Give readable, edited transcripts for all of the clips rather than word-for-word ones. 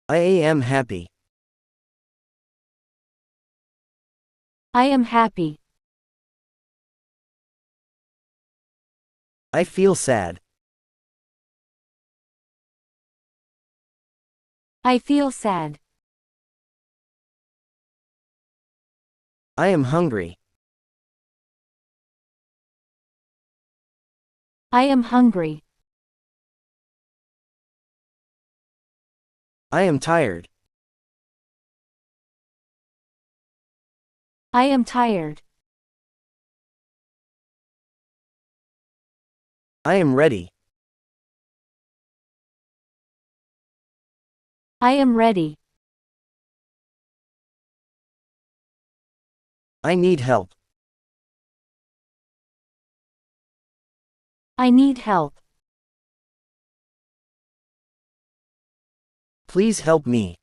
I am happy. I am happy. I feel sad. I feel sad. I am hungry. I am hungry. I am tired. I am tired. I am ready. I am ready. I need help. I need help. Please help me.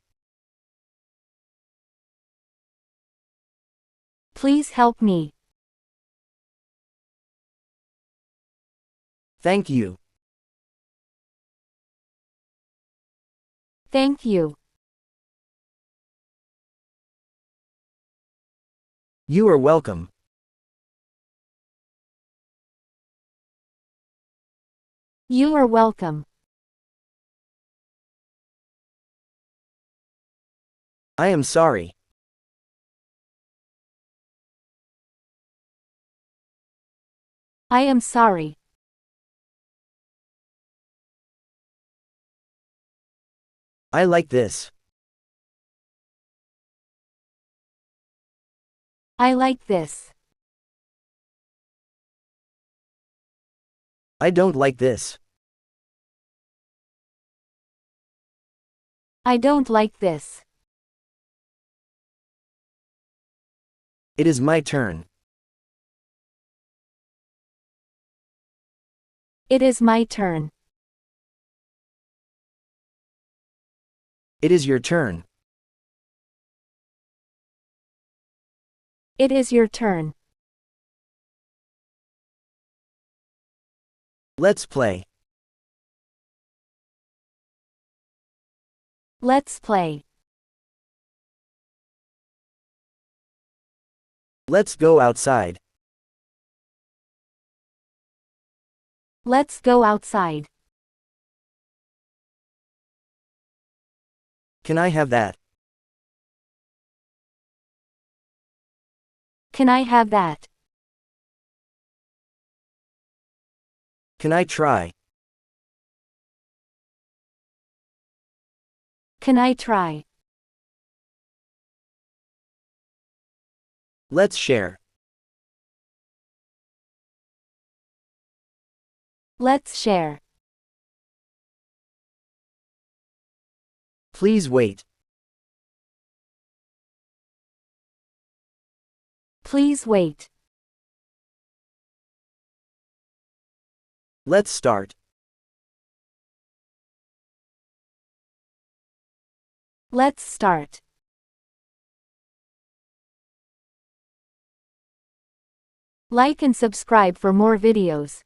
Please help me. Thank you. Thank you. You are welcome. You are welcome. I am sorry. I am sorry. I like this. I like this. I don't like this. I don't like this. It is my turn. It is my turn. It is your turn. It is your turn. Let's play. Let's play. Let's go outside. Let's go outside. Can I have that? Can I have that? Can I try? Can I try? Let's share. Let's share. Please wait. Please wait. Let's start. Let's start. Like and subscribe for more videos.